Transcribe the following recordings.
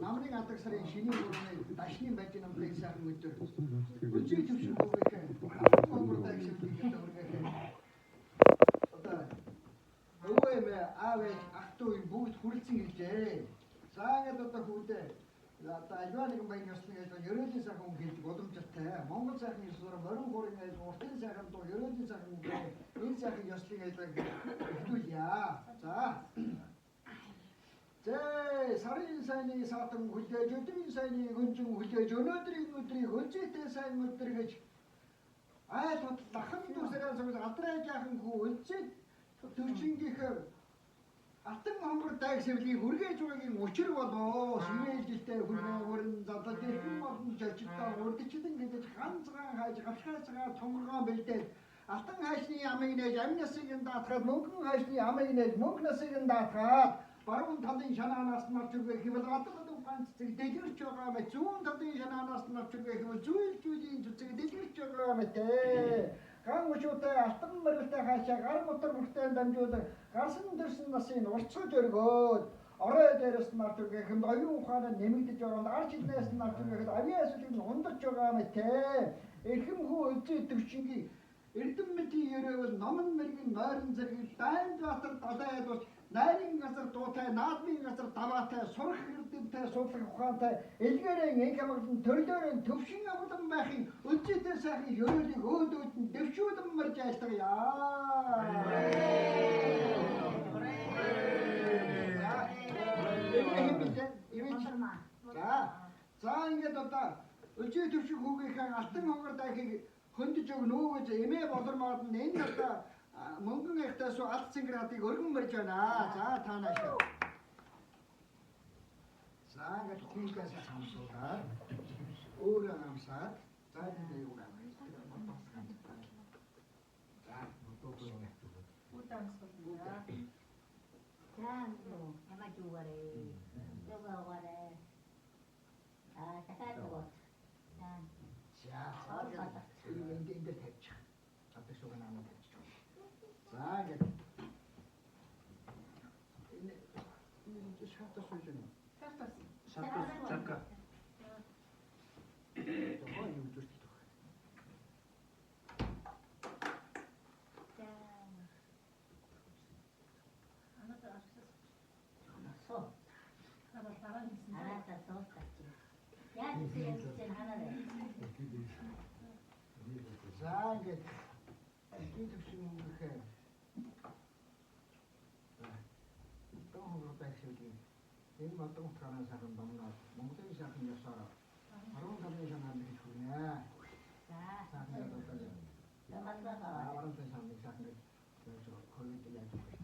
Намрын алдаг сарын шинийн өрөөний дашны байж намрын сайхан өдөр. Өчиг төвшин бүгээх. Хонгортай гişтэй өргөх. Одоо өвөөм аав ах トゥ бүгд хүрлцэн иржээ. За ингээд одоо хүүдээ одоо альва нэгэн баян ёсны гэж ерөөлийн сайхан үг хэлдэг боломжтой. Монгол сайхан ёслоор морин хуурын айлг уртын сайхан дуу ерөөлийн сайхан үг энэ сайхан ёслыг айлг хэлүүлье. За сарын сайны саатан хүлээж өдрийн сайны гүнжин хүлээж өнөөдрийн өдрийг өнцөйтэй сайн өдөр гэж айлт лахан дүүсээрээ сууж адраа жаахан хүү өнцөй төвчнгийнхээ алтан хонгор дайгсэвлийг үргээж байгаагийн учир болоо сүмэлжтэй хүрэн задад ирхэн болон жолчтой урдчлан гэж ганцхан хайж гавшаацгаа тонгоргоо бэлдээд алтан хайшны ямыг нээж амнасыг даатгаад мөнгөн хайшны ямыг нээж мөнгнасыг даатгаад баруун талын шанаанаас нь авч ирэх хэвэл гадаад ганц зэг дэлгэрч байгаа мэт зүүн талын шанаанаас нь авч ирэх хэвэл зүйн зүцэг дэлгэрч байгаа мэт ган өчөөтэй алтан мөрөлтэй хаашаа гар мотор бүртээ дамжуулан гарсан дэрсэн насын урцгаж өргөөд орой дээрээс нь авч ирэх хэвэл оюун ухаанаа нэмэгдэж байгаа арч илнээс нь авч ирэх авиас үлэн ундарч байгаа мэт эрхэм хүү өлзөө төвчингийн эрдэмтдийн ерөөл номон мэргийн нойрон зэрэг дайнд батар далайд болж найрын газар дуутай, наадмын газар даваатай, сурах эрдэмтэй, судлах ухаантай, элгээрэн инх амгалан төрлөөрэн төвшин амгалан байхын өлзөөтэй сайхан ерөөлийг өөдөөд нь дэвшүүлэн марж айлтгая. За ингээд одоо өлзөө төвшин хүүгийнхээ алтан хонгор дайхыг хөндөж өгнө үү гэж эмээ болормоод нь энэ одоо мөнгөн ихтэйс алт цинградыг өргөн барьж байна. За таанаш. За ингээд хүүгээс хамсуулаад өөрөө хамсаад за энэ юу гэх юм. За бодоо. Удаансуулна. За нөө ямаа жуугарэ. Жуугарэ. Такаатоо. За энэ тавьчих. Апис уг наамаа тавьчих. За ингээд энэ шатас үжин. Шатас. Чака. Това юм зүрхтэй тох. За. Анаа ашигс. Со. Арата соостач. Яа тийм ханаа. За ингээд энэ төвшин үнэхээр тохогтой хэвлээ. Энэ матан утгаараа сайхан домноод Монголын сайхан ёсоор 10 талын шанаа гэж хүрнэ. За сайхан одоо ямаасаа авралтай сайхан сайхан гэж коллеж яаж байна.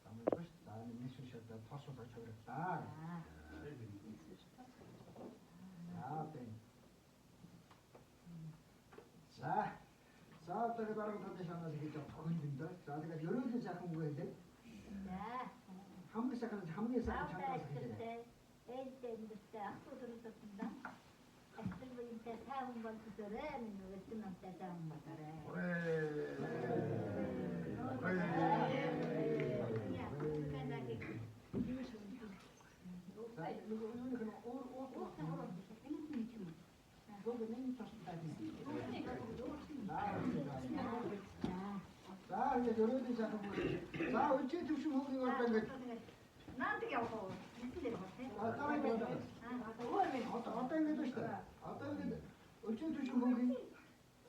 Тамаас та нэшин шатаа тосолж өгөрөө. За тэгээд баруун талын шанаас хийж тохиолдонд. За тэгээд ерөөлийн сайхан үг хэлээ. За хамгийн сайхан чанаас хэлээ. Ээлтэй ахтуудтай ахтын биентэй тайван болчихорой нэг өдөр намтай таам батараа. 이제 요런데 자꾸 나 어째 두심 먹는 거 같은 거. 나한테 야고 이틀에 아, 따라해 봐. 어떤 게도 있어. 어떤 게 어째 두심 먹는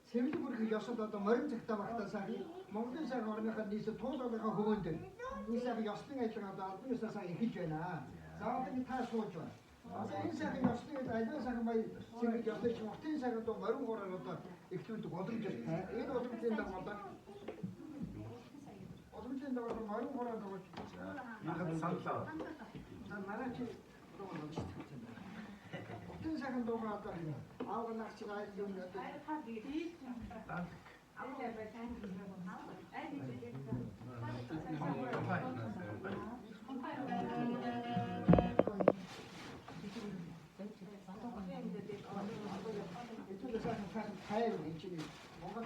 세비도 그렇게 여섯다 머리 찍다 막다 사기. 먹는 사람 얼마나 니서 통도가 호건데. 이 사람이 여섯가 있다가 또 무슨 사람이 있잖아. 나한테 다 소죠. 인생이 여섯가 아이들 사람 말 지금 여섯 먹는 사람 또 머리 걸어서 또 이렇게 또 어둠 좀 해. 얘도 어둠 된다고 한다. 어둠 된다고 해서 머리 걸어서 이건 삼사. 난 말하지 그러고 넘치지 어떤 사람도 왔다 아우가 낚시가 이런 거 이쪽에 사람 가해요 인치니 뭔가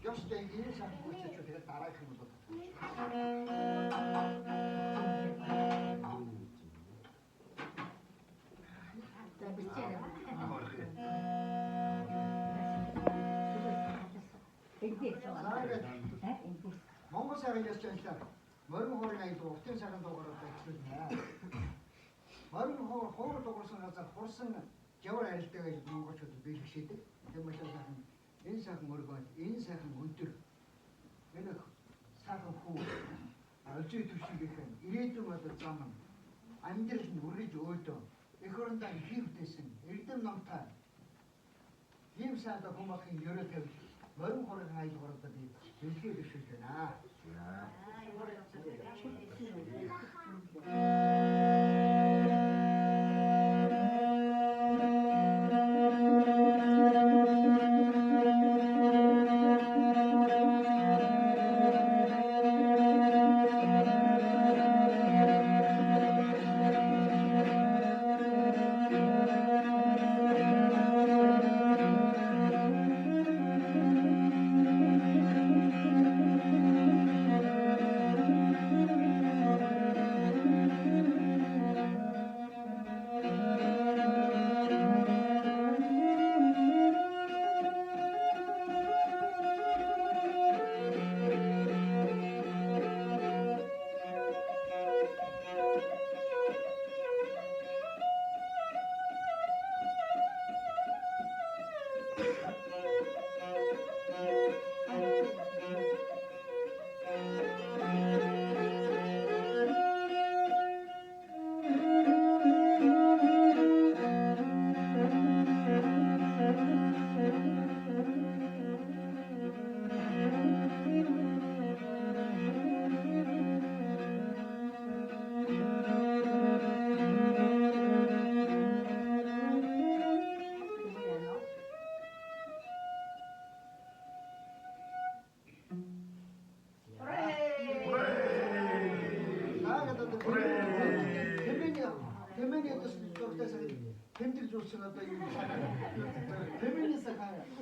몇시대 일을 잡고 있죠 내가 따라가는 거 Монгол сайхан ясч ажиллаа. Морин хоорын аяд уртын сайхан дугаараа ажиллана. Морин хоор дугаарсан газар хурсан жавар арилтай гэж монголчууд бэлгшээдэг. Тэр маш сайхан энэ сайхан моргоод энэ сайхан өдөр энэ сайхан хүү алжир түшигийнхэн ирээдүйн одоо зам амьдрал нь үргэлж өөдөө эх орондоо хийвтэйсэн эрдэм номтой ийм сайхан хүмүүсийн ерөө тавьж морин хоорын аяд дугаараа би бэлгээ бишүүлж байна.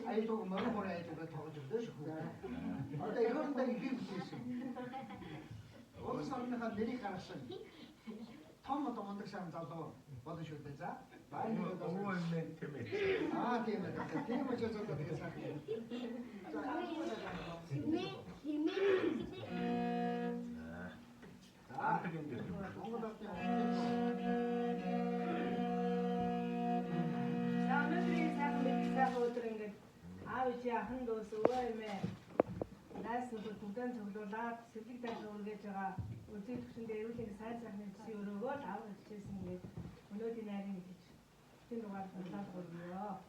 아이도 머리 보내 아이도 더 주듯이 어때 이거는 다 이게 무슨 어디서 하는 내리 가서 토마토 만들 사람 자도 받으셔도 되자 많이 오월맨 테메. 아 테메 테메 저도 되자 아우지야 한도서 오월매 나스도 두단 정도라 스틱다 좋은게 제가 어제 특신데 이렇게 살짝는 지우르고 다음에 주시는 게 오늘이 날이 진도 가서 감사드려요.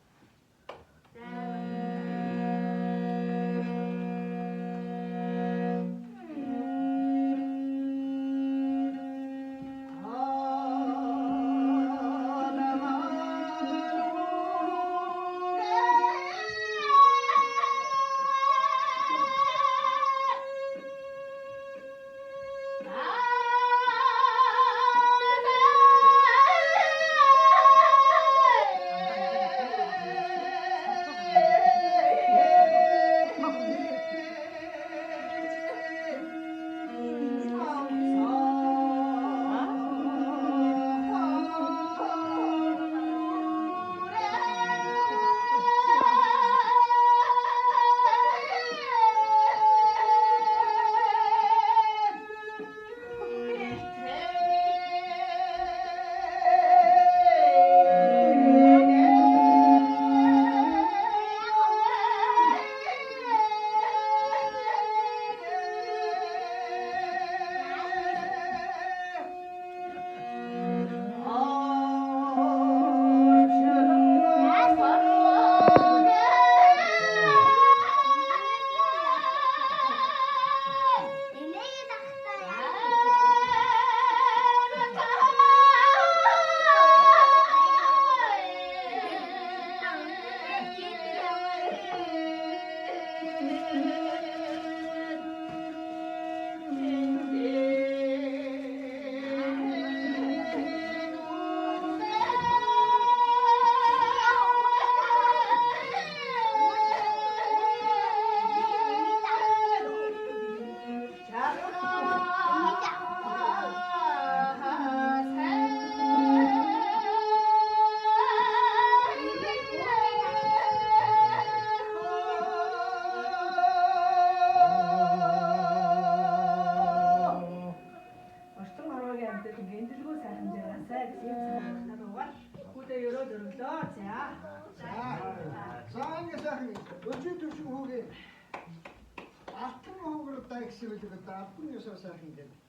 сайксивэлэг даапын ёсоо сайхан гэдэг.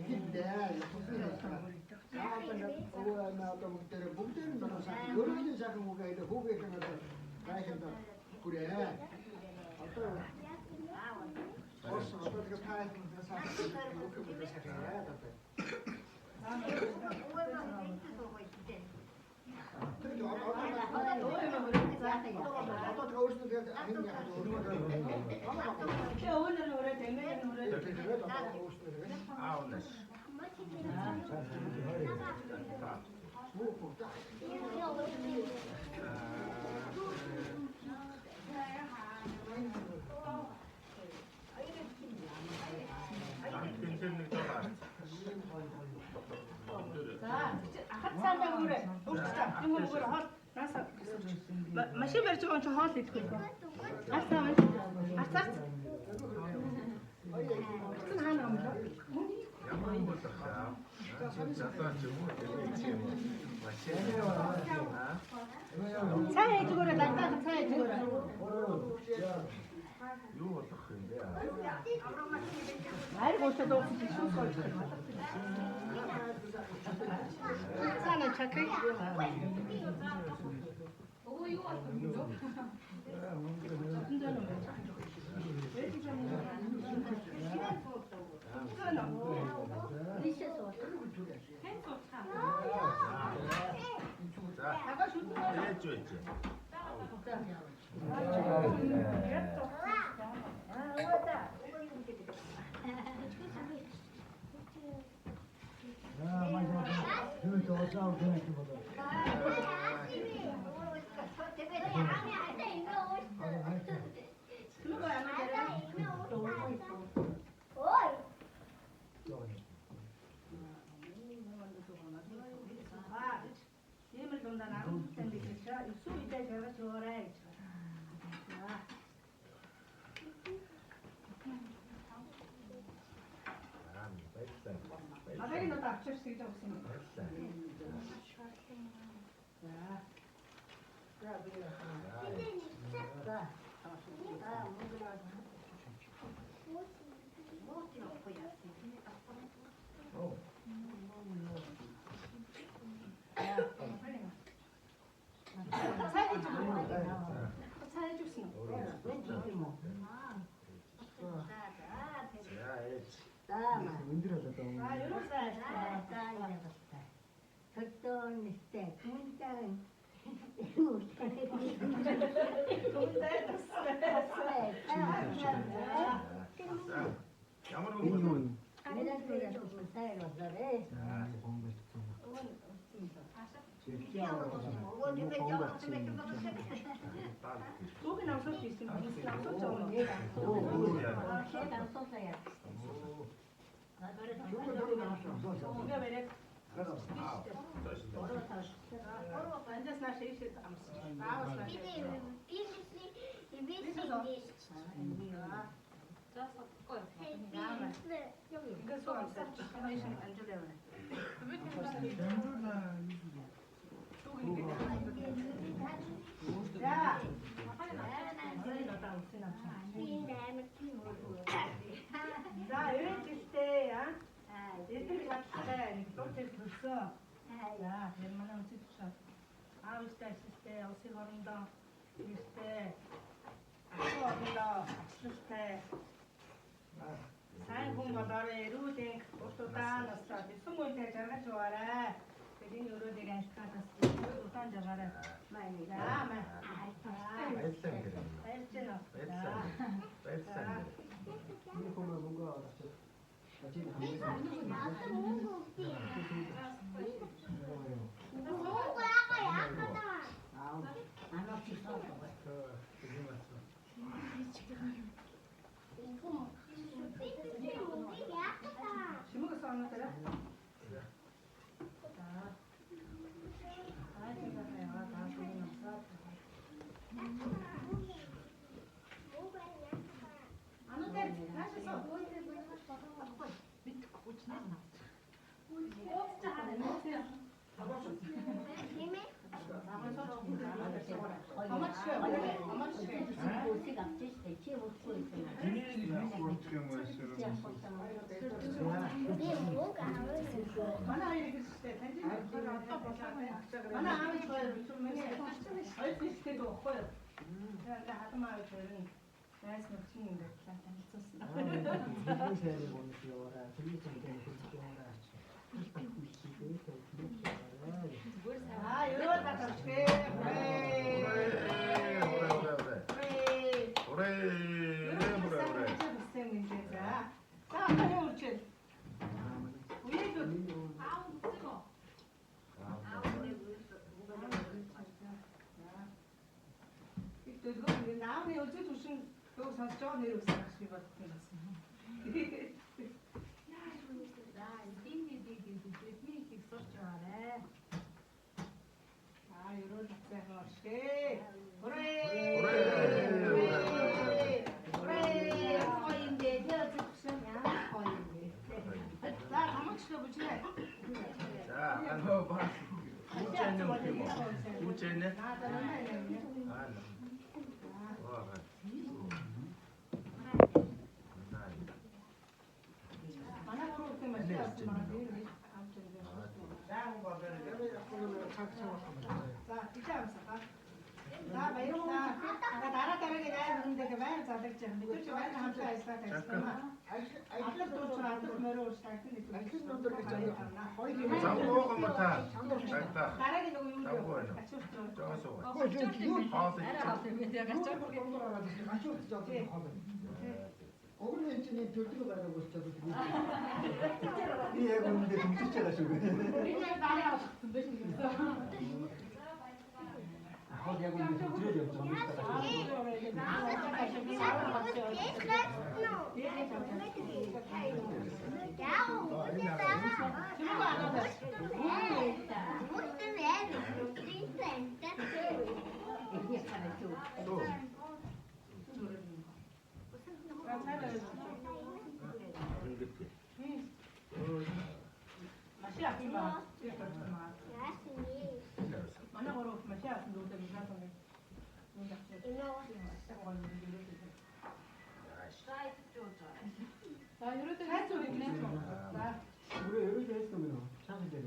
Ихэддээ яасан наадам дээр бүгдээр нь сайхан өөрөөр сайхан үг айлаа хүүгийнхэн одоо сайханд хүрээ. Одоо одоо тэгээд тайлбар сайхан үг юм сайхан яа одоо. машин барьж байгаа ч хоол идэхгүй. Арцаа маш. Арцаа. Арцаа хаана юм бэ? Ямар юм бол таа. Засаа ч юм уу тийм машин. Цаа ээжгөөрэ дандаа цаа ээжгөөрэ. Юу болох юм бэ? Хайр гоцод оох гэж шүү дээ. Цаана чакай. 오 이거 같은데요? 어떻게 모였어요? манай хоёрыг хэлжтэй тань. Манай аав хоёр юм миний хоёр хэлтэй дөөхгүй юу? Тэгээд хатмаа хоёр нь найс нөхцөн ингээд танилцуулсан. 새를 보는 기어라. 들리지 않는 아, 이런 거 같아. 우체네. 어글렌치는 별도로 가라고 했다고 지금. 이 애군데 동치째가지고. 거기 애군데 동치째 좀 우리 이렇게 했으면 사실은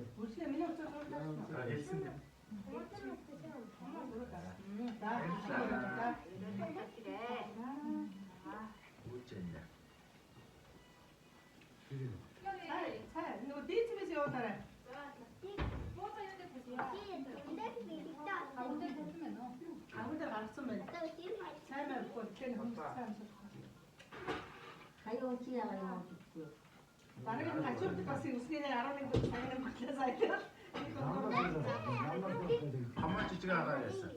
나는 같이 올 때까지 우스개는 알아낸 거 자기는 못해서 할게요. 밥만 찌지가 않아야 했어.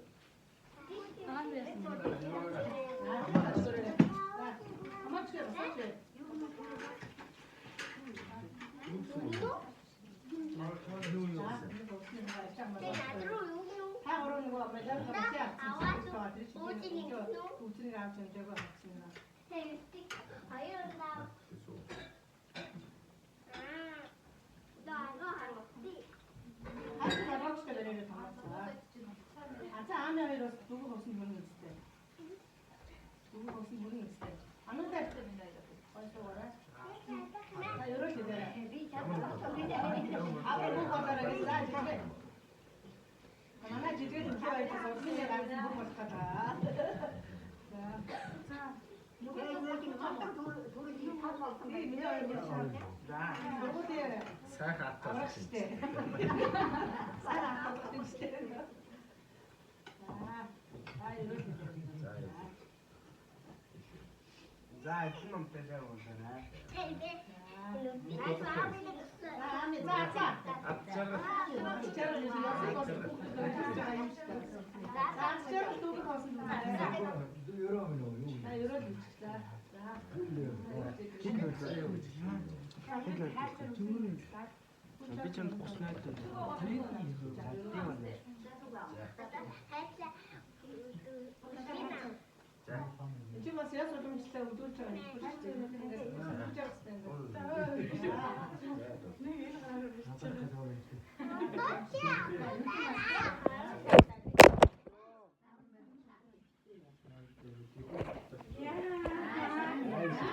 누구 무슨 모르는 있을 때. 누구 무슨 모르는 있을 때. 안 온다 했더니 벌써 와라. 나 이렇게 돼. 앞에 못 가다가 있어. 지금. 하나 지금 좋아해 있어서 그냥 가는 거 못 가다. 자. 누구 여기 돌이 타고 우리 민정이 누구 돼? 살 갖다 알았을 때. 쌀 갖다 줄 때. 자, 그놈 때려 오잖아. 빛은 고스나이트 Чего сейчас потом читал удочка, не